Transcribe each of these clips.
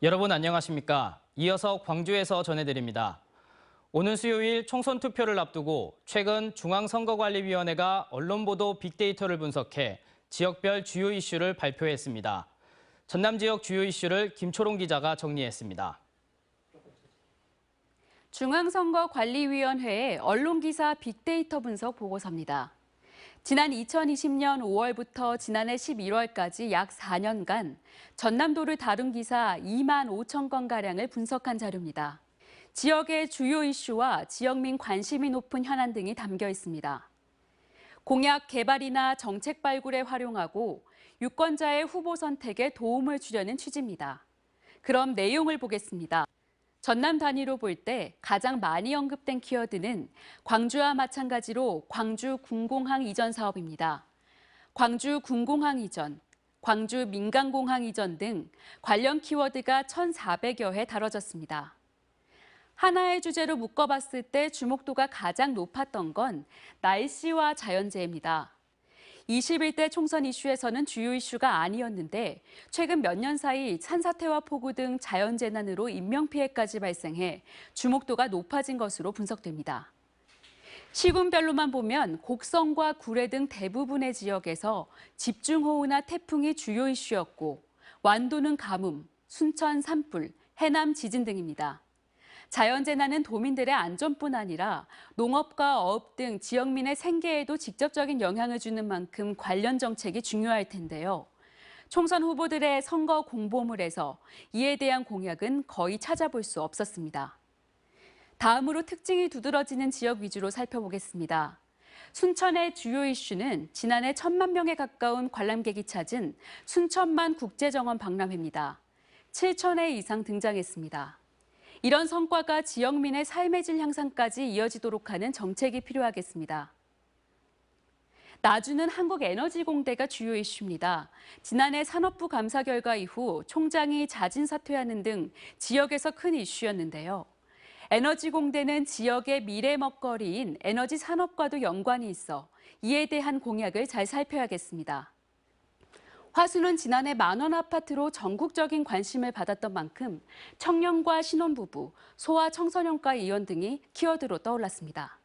여러분 안녕하십니까? 이어서 광주에서 전해드립니다. 오는 수요일 총선 투표를 앞두고 최근 중앙선거관리위원회가 언론보도 빅데이터를 분석해 지역별 주요 이슈를 발표했습니다. 전남 지역 주요 이슈를 김초롱 기자가 정리했습니다. 중앙선거관리위원회의 언론기사 빅데이터 분석 보고서입니다. 지난 2020년 5월부터 지난해 11월까지 약 4년간 전남도를 다룬 기사 2만 5천 건가량을 분석한 자료입니다. 지역의 주요 이슈와 지역민 관심이 높은 현안 등이 담겨 있습니다. 공약 개발이나 정책 발굴에 활용하고 유권자의 후보 선택에 도움을 주려는 취지입니다. 그럼 내용을 보겠습니다. 전남 단위로 볼 때 가장 많이 언급된 키워드는 광주와 마찬가지로 광주 군공항 이전 사업입니다. 광주 군공항 이전, 광주 민간공항 이전 등 관련 키워드가 1,400여 회 다뤄졌습니다. 하나의 주제로 묶어봤을 때 주목도가 가장 높았던 건 날씨와 자연재해입니다. 21대 총선 이슈에서는 주요 이슈가 아니었는데 최근 몇 년 사이 산사태와 폭우 등 자연재난으로 인명피해까지 발생해 주목도가 높아진 것으로 분석됩니다. 시군별로만 보면 곡성과 구례 등 대부분의 지역에서 집중호우나 태풍이 주요 이슈였고 완도는 가뭄, 순천 산불, 해남 지진 등입니다. 자연재난은 도민들의 안전뿐 아니라 농업과 어업 등 지역민의 생계에도 직접적인 영향을 주는 만큼 관련 정책이 중요할 텐데요. 총선 후보들의 선거 공보물에서 이에 대한 공약은 거의 찾아볼 수 없었습니다. 다음으로 특징이 두드러지는 지역 위주로 살펴보겠습니다. 순천의 주요 이슈는 지난해 1,000만 명에 가까운 관람객이 찾은 순천만 국제정원 박람회입니다. 7,000회 이상 등장했습니다. 이런 성과가 지역민의 삶의 질 향상까지 이어지도록 하는 정책이 필요하겠습니다. 나주는 한국에너지공대가 주요 이슈입니다. 지난해 산업부 감사 결과 이후 총장이 자진 사퇴하는 등 지역에서 큰 이슈였는데요. 에너지공대는 지역의 미래 먹거리인 에너지 산업과도 연관이 있어 이에 대한 공약을 잘 살펴야겠습니다. 화수는 지난해 만원 아파트로 전국적인 관심을 받았던 만큼 청년과 신혼부부, 소아 청소년과 이원 등이 키워드로 떠올랐습니다.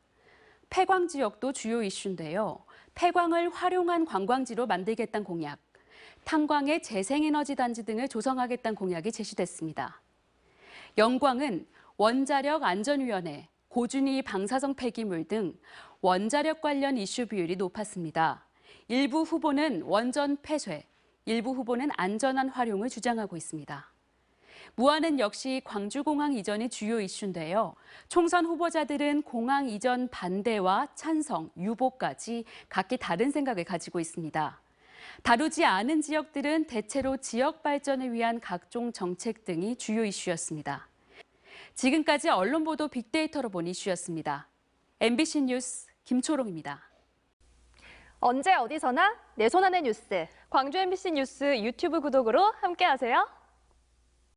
폐광 지역도 주요 이슈인데요. 폐광을 활용한 관광지로 만들겠다는 공약, 탄광의 재생에너지 단지 등을 조성하겠다는 공약이 제시됐습니다. 영광은 원자력 안전위원회, 고준위 방사성 폐기물 등 원자력 관련 이슈 비율이 높았습니다. 일부 후보는 원전 폐쇄, 일부 후보는 안전한 활용을 주장하고 있습니다. 무안은 역시 광주공항 이전이 주요 이슈인데요. 총선 후보자들은 공항 이전 반대와 찬성, 유보까지 각기 다른 생각을 가지고 있습니다. 다루지 않은 지역들은 대체로 지역 발전을 위한 각종 정책 등이 주요 이슈였습니다. 지금까지 언론 보도 빅데이터로 본 이슈였습니다. MBC 뉴스 김초롱입니다. 언제 어디서나 내 손 안의 뉴스. 광주 MBC 뉴스 유튜브 구독으로 함께하세요.